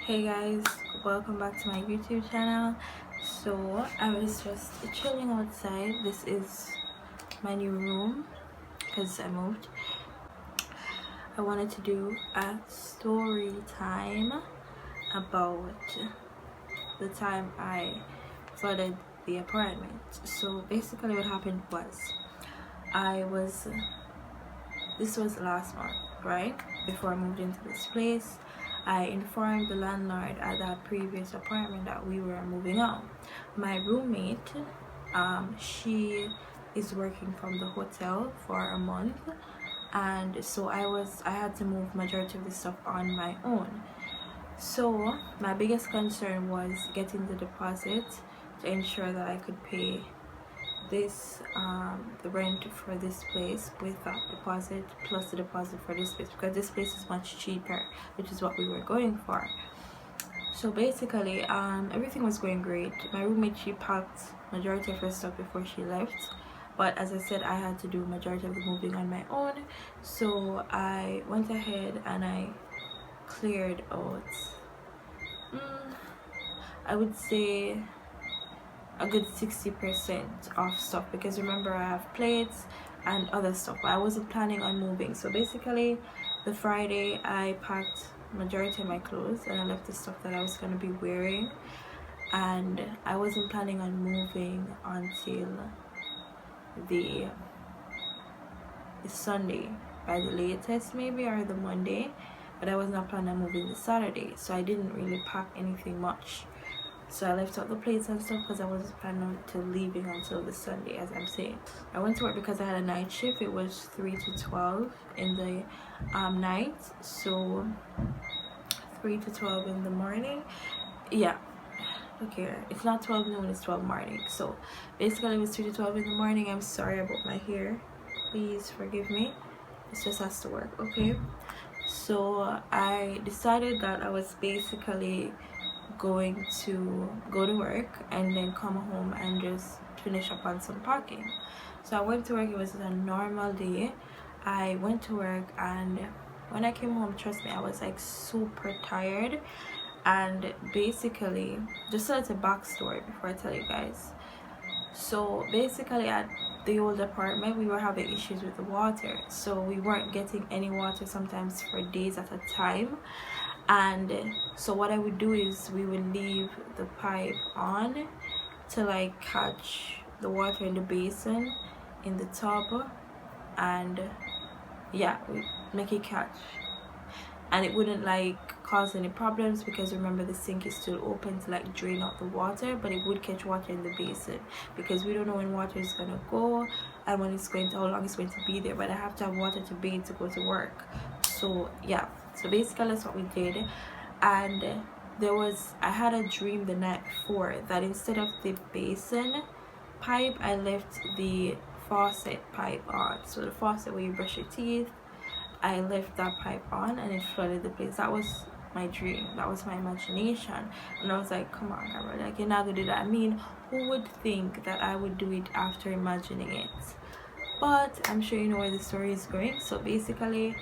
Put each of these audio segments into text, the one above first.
Hey guys, welcome back to my YouTube channel. So I was just chilling outside. This is my new room because I moved. I wanted to do a story time about the time I flooded the apartment. So basically what happened was this was last month, right? Before I moved into this place, I informed the landlord at that previous apartment that we were moving out. My roommate, she is working from the hotel for a month, and so I had to move majority of the stuff on my own. So my biggest concern was getting the deposit to ensure that I could pay this the rent for this place with that deposit plus the deposit for this place, because this place is much cheaper, which is what we were going for. So basically everything was going great. My roommate, she packed majority of her stuff before she left, but as I said, I had to do majority of the moving on my own. So I went ahead and I cleared out I would say a good 60% of stuff, because remember, I have plates and other stuff, but I wasn't planning on moving. So basically the Friday I packed majority of my clothes and I left the stuff that I was going to be wearing, and I wasn't planning on moving until the Sunday by the latest, maybe, or the Monday, but I was not planning on moving the Saturday, so I didn't really pack anything much. So I left out the plates and stuff because I wasn't planning to leaving until the Sunday, as I'm saying. I went to work because I had a night shift. It was 3 to 12 in the night. So 3 to 12 in the morning. Yeah. Okay. It's not 12 noon, it's 12 morning. So basically it was 3 to 12 in the morning. I'm sorry about my hair. Please forgive me. It just has to work. Okay. So I decided that I was basically going to go to work and then come home and just finish up on some packing. So I went to work. It was a normal day. I went to work, and when I came home, trust me, I was like super tired. And basically, just a little backstory before I tell you guys. So basically at the old apartment, we were having issues with the water, so we weren't getting any water sometimes for days at a time. And so what I would do is we would leave the pipe on to like catch the water in the basin in the tub, and yeah, we make it catch, and it wouldn't like cause any problems, because remember, the sink is still open to like drain out the water, but it would catch water in the basin, because we don't know when water is gonna go and when it's going to, how long it's going to be there. But I have to have water to bathe to go to work. So yeah, so basically that's what we did. And I had a dream the night before that instead of the basin pipe, I left the faucet pipe on. So the faucet where you brush your teeth, I left that pipe on and it flooded the place. That was my dream. That was my imagination. And I was like, come on, Carol, like, you're not gonna do that. I mean, who would think that I would do it after imagining it? But I'm sure you know where the story is going. So basically,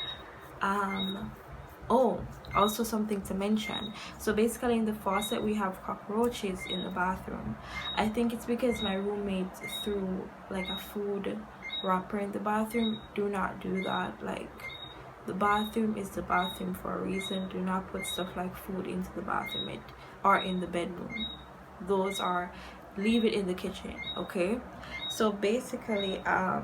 oh, also something to mention. So basically in the faucet we have cockroaches in the bathroom. I think it's because my roommate threw like a food wrapper in the bathroom. Do not do that. Like, the bathroom is the bathroom for a reason. Do not put stuff like food into the bathroom or in the bedroom. Those are, leave it in the kitchen, okay? So basically I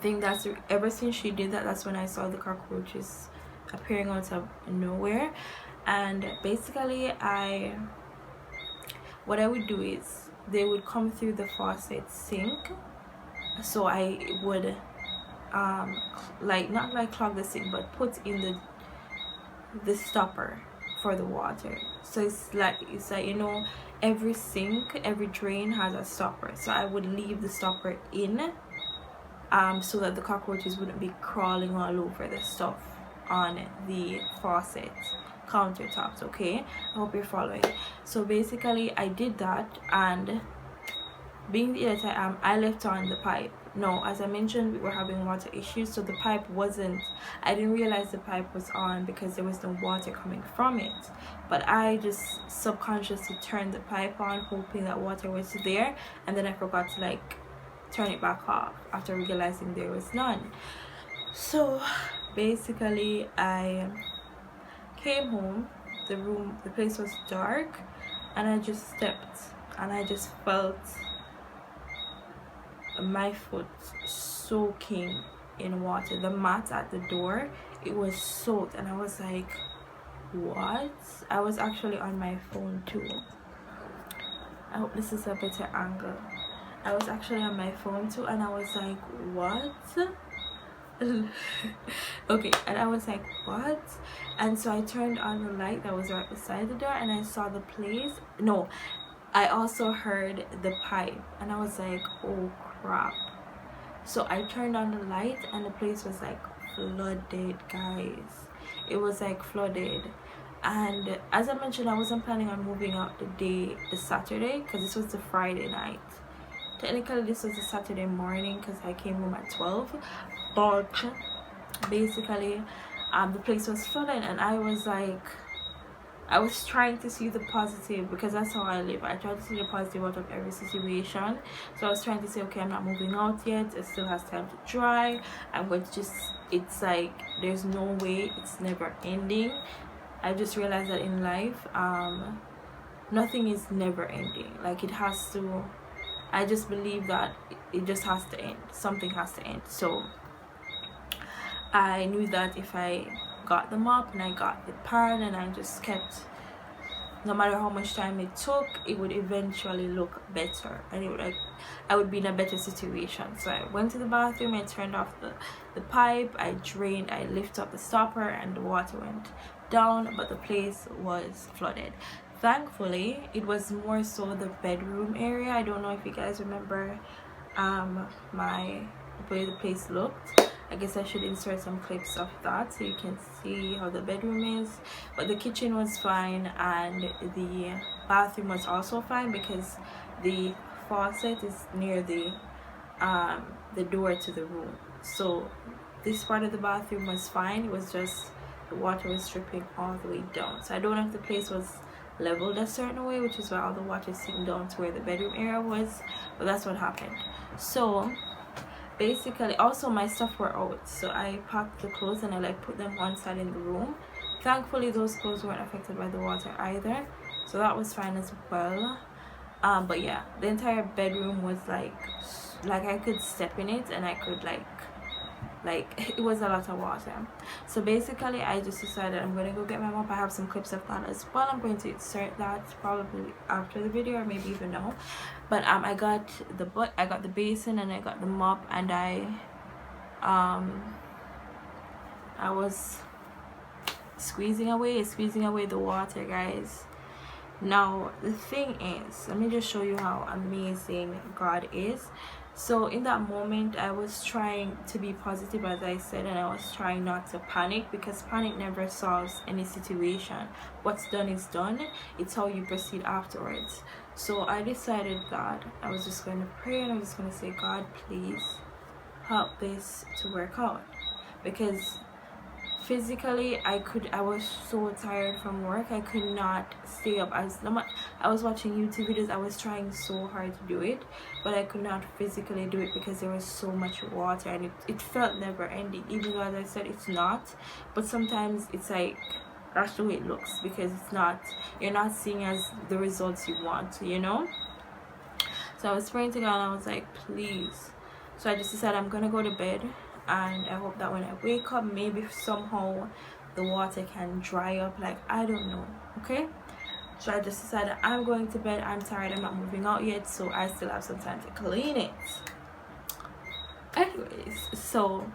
think that's, ever since she did that, that's when I saw the cockroaches appearing out of nowhere. And basically what I would do is they would come through the faucet sink, so I would like, not like clog the sink, but put in the stopper for the water. So it's like you know, every sink, every drain has a stopper, so I would leave the stopper in so that the cockroaches wouldn't be crawling all over the stuff on the faucet countertops. Okay, I hope you're following. So basically I did that, and being the idiot I am, I left on the pipe. no, as I mentioned, we were having water issues, so the pipe wasn't, I didn't realize the pipe was on because there was no water coming from it, but I just subconsciously turned the pipe on hoping that water was there, and then I forgot to like turn it back off after realizing there was none. So basically I came home, the place was dark, and I just stepped and I just felt my foot soaking in water. The mat at the door, it was soaked, and I was like, what? I was actually on my phone too. I hope this is a better angle. I was actually on my phone too, and I was like, what? Okay, and I was like, what? And so I turned on the light that was right beside the door, and I saw the place. No, I also heard the pipe, and I was like, oh crap. So I turned on the light, and the place was like flooded, guys. It was like flooded. And as I mentioned, I wasn't planning on moving out the Saturday, because this was the Friday night. Technically this was a Saturday morning because I came home at 12, but basically the place was flooded, and I was like, I was trying to see the positive, because that's how I live. I try to see the positive out of every situation. So I was trying to say, okay, I'm not moving out yet, it still has time to dry. I'm going to just, it's like there's no way, it's never ending. I just realized that in life nothing is never ending. Like it has to, I just believe that it just has to end, something has to end. So I knew that if I got the mop and I got the pad and I just kept, no matter how much time it took, it would eventually look better, and it would, like, I would be in a better situation. So I went to the bathroom, I turned off the pipe, I drained, I lifted up the stopper, and the water went down, but the place was flooded. Thankfully it was more so the bedroom area. I don't know if you guys remember the way the place looked. I guess I should insert some clips of that so you can see how the bedroom is. But the kitchen was fine, and the bathroom was also fine because the faucet is near the door to the room. So this part of the bathroom was fine. It was just the water was dripping all the way down. So I don't know if the place was leveled a certain way, which is why all the water is seeping down to where the bedroom area was, but that's what happened. So basically, also my stuff were out, so I packed the clothes and I like put them one side in the room. Thankfully those clothes weren't affected by the water either, so that was fine as well. But yeah, the entire bedroom was like I could step in it, and I could like it was a lot of water. So basically I just decided I'm gonna go get my mop. I have some clips of that as well. I'm going to insert that probably after the video, or maybe even now. But I got the basin and I got the mop, and I was squeezing away the water, guys. Now the thing is, let me just show you how amazing God is. So in that moment I was trying to be positive, as I said, and I was trying not to panic, because panic never solves any situation. What's done is done. It's how you proceed afterwards. So I decided that I was just going to pray, and I was just going to say, God, please help this to work out, because physically I was so tired from work. I could not stay up. I was watching YouTube videos. I was trying so hard to do it, but I could not physically do it because there was so much water, and it felt never ending, even though, as I said, it's not. But sometimes it's like that's the way it looks, because it's not, you're not seeing as the results you want, you know. So I was praying to God, and I was like, please. So I just decided I'm gonna go to bed, and I hope that when I wake up, maybe somehow the water can dry up, like, I don't know. Okay, so I just decided I'm going to bed. I'm tired, I'm not moving out yet, so I still have some time to clean it. Anyways, so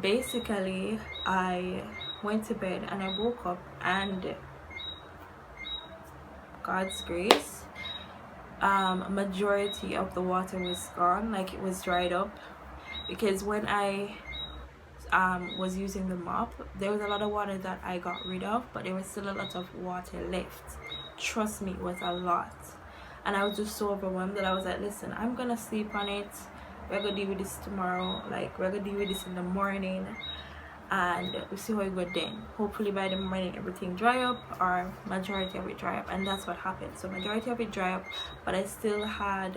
basically I went to bed, and I woke up, and God's grace, majority of the water was gone, like it was dried up. Because when I was using the mop, there was a lot of water that I got rid of, but there was still a lot of water left. Trust me, it was a lot, and I was just so overwhelmed that I was like, listen, I'm gonna sleep on it. we're gonna deal with this tomorrow, like we're gonna deal with this in the morning, and we see how it go then. Hopefully by the morning everything dry up, or majority of it dry up. And that's what happened. So majority of it dry up, but I still had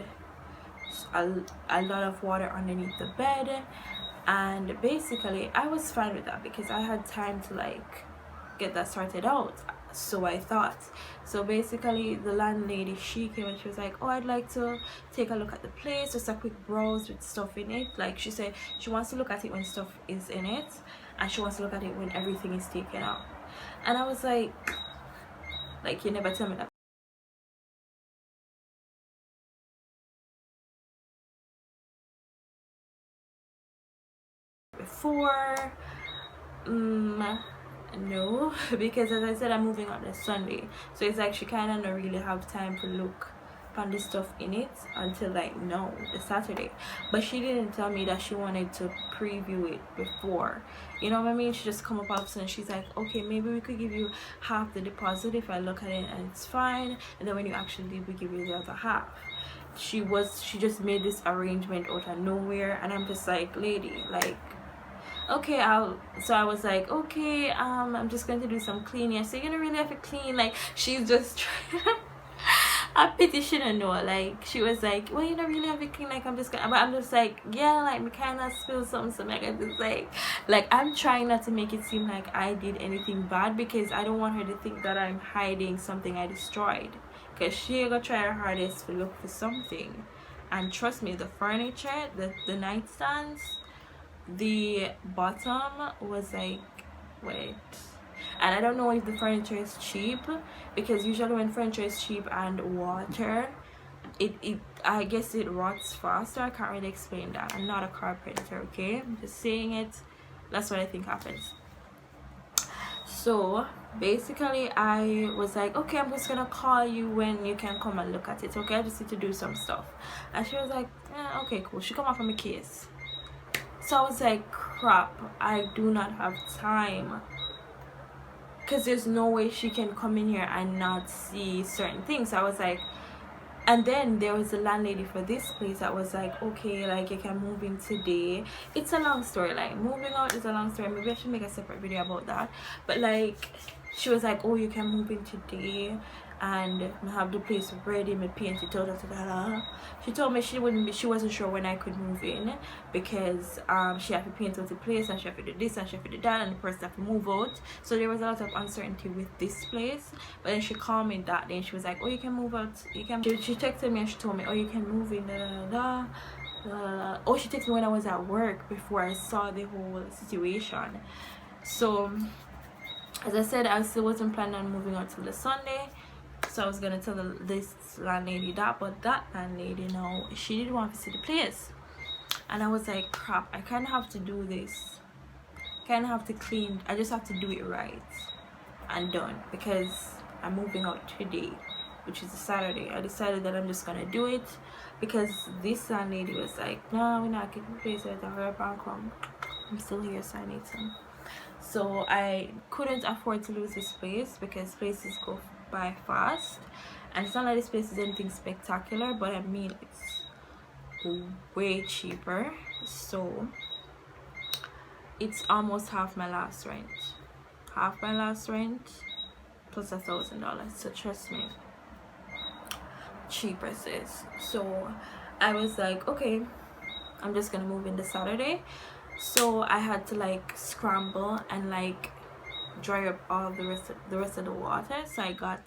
a lot of water underneath the bed. And basically I was fine with that because I had time to like get that sorted out, so I thought. So basically the landlady, she came and she was like, oh, I'd like to take a look at the place, just a quick browse with stuff in it. Like she said she wants to look at it when stuff is in it, and she wants to look at it when everything is taken out. And I was like you never tell me that before. No, because as I said, I'm moving on this Sunday, so it's like she kind of don't really have time to look on the stuff in it until like no, the Saturday. But she didn't tell me that she wanted to preview it before, you know what I mean? She just come up all of a sudden, she's like, okay, maybe we could give you half the deposit if I look at it and it's fine, and then when you actually leave, we give you the other half. She just made this arrangement out of nowhere, and I'm just like, lady, like, okay, so I was like, okay, I'm just going to do some cleaning. So you're gonna really have to clean, like, she's just trying. I pity she didn't know. Like, she was like, well, you don't really have to clean, like, I'm just gonna, but I'm just like, yeah, like, me kind of spill something, like, I'm just like I'm trying not to make it seem like I did anything bad, because I don't want her to think that I'm hiding something I destroyed, because she gonna try her hardest to look for something. And trust me, the furniture, the nightstands, the bottom was like, wait, and I don't know if the furniture is cheap, because usually when furniture is cheap and water, it I guess it rots faster. I can't really explain that. I'm not a carpenter, okay? I'm just saying it. That's what I think happens. So basically I was like, okay, I'm just gonna call you when you can come and look at it, okay? I just need to do some stuff. And she was like, okay, cool. She come off from a case. So I was like, crap, I do not have time, because there's no way she can come in here and not see certain things. So I was like, and then there was a landlady for this place that was like, okay, like, you can move in today. It's a long story, like, moving out is a long story. Maybe I should make a separate video about that. But like, she was like, oh, you can move in today and have the place ready, me paint it out. She told me she wasn't sure when I could move in, because she had to paint out the place, and she had to do this, and she had to do that, and the person had to move out. So there was a lot of uncertainty with this place. But then she called me that day and she was like, oh, you can move out, you can. She texted me and she told me, oh, you can move in, oh, she texted me when I was at work before I saw the whole situation. So as I said, I still wasn't planning on moving out till the Sunday. So I was gonna tell this landlady that, but that landlady, no, she didn't want to see the place. And I was like, crap, I kind of have to do this, kind of have to clean. I just have to do it right and done, because I'm moving out today, which is a Saturday. I decided that I'm just gonna do it, because this landlady was like, no, we're not getting the place at the come. I'm still here, so I need some. So I couldn't afford to lose this place, because places go by fast, and it's not like this place is anything spectacular, but I mean, it's way cheaper. So it's almost half my last rent, plus $1,000. So trust me, cheap as this. So I was like, okay, I'm just gonna move in the Saturday. So I had to like scramble and like dry up all the rest of the water. So I got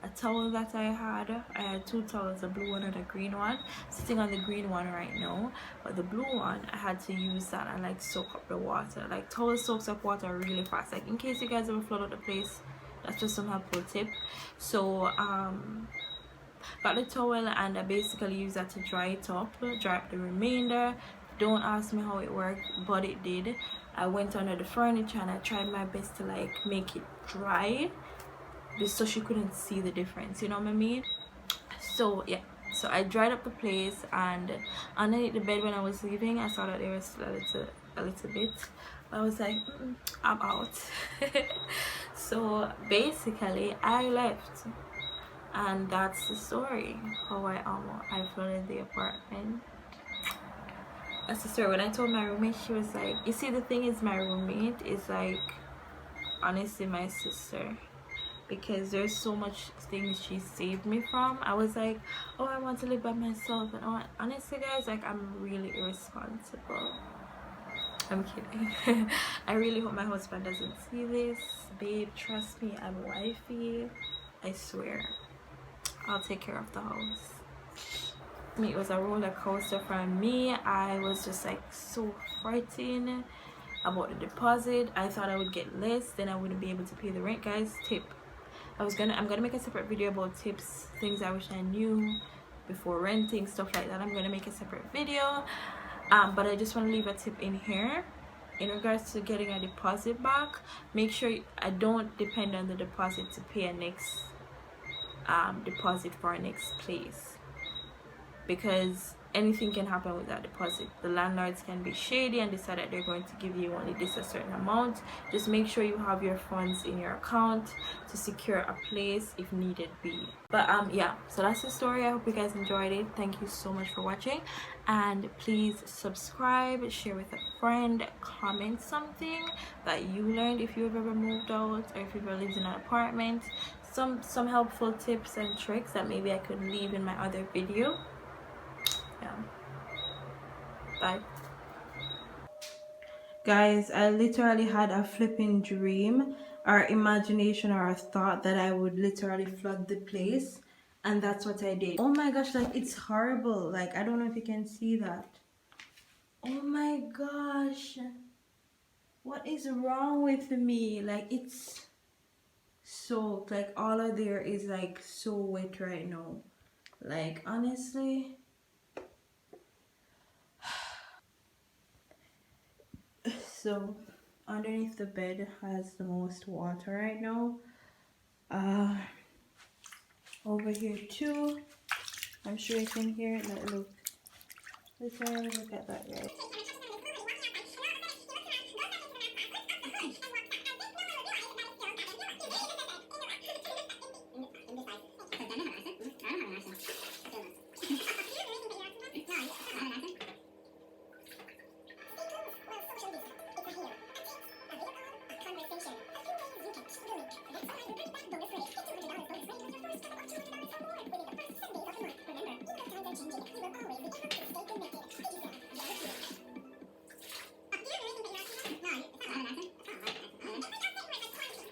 a towel that I had two towels, a blue one and a green one, sitting on the green one right now, but the blue one I had to use that and like soak up the water. Like, towel soaks up water really fast, like in case you guys ever flood out the place. That's just some helpful tip. So got the towel and I basically use that to dry it up, dry up the remainder. Don't ask me how it worked, but it did. I went under the furniture and I tried my best to like make it dry, just so she couldn't see the difference, you know what I mean? So yeah, so I dried up the place, and underneath the bed when I was leaving, I saw that there was a little bit. I was like, I'm out. So basically I left, and that's the story how I flooded the apartment. That's the story. When I told my roommate, she was like, you see, the thing is, my roommate is like honestly my sister, because there's so much things she saved me from. I was like, oh, I want to live by myself, and honestly guys, like, I'm really irresponsible. I'm kidding. I really hope my husband doesn't see this. Babe, trust me, I'm wifey. I swear, I'll take care of the house. I mean, it was a roller coaster for me. I was just like so frightened about the deposit. I thought I would get less, then I wouldn't be able to pay the rent. Guys, tip, I'm gonna make a separate video about tips, things I wish I knew before renting, stuff like that. I'm gonna make a separate video, but I just want to leave a tip in here in regards to getting a deposit back. Make sure I don't depend on the deposit to pay a next deposit for our next place, because anything can happen with that deposit. The landlords can be shady and decide that they're going to give you only this a certain amount. Just make sure you have your funds in your account to secure a place if needed be. But yeah, so that's the story. I hope you guys enjoyed it. Thank you so much for watching, and please subscribe, share with a friend, comment something that you learned if you've ever moved out or if you've ever lived in an apartment, some helpful tips and tricks that maybe I could leave in my other video. Yeah, bye. Guys, I literally had a flipping dream or imagination or a thought that I would literally flood the place, and that's what I did. Oh my gosh, like, it's horrible. Like, I don't know if you can see that. Oh my gosh, what is wrong with me? Like, it's soaked. Like, all of there is like so wet right now. Like, honestly. So underneath the bed has the most water right now. Over here too, I'm sure you can hear it. Like, look, literally look at that, guys.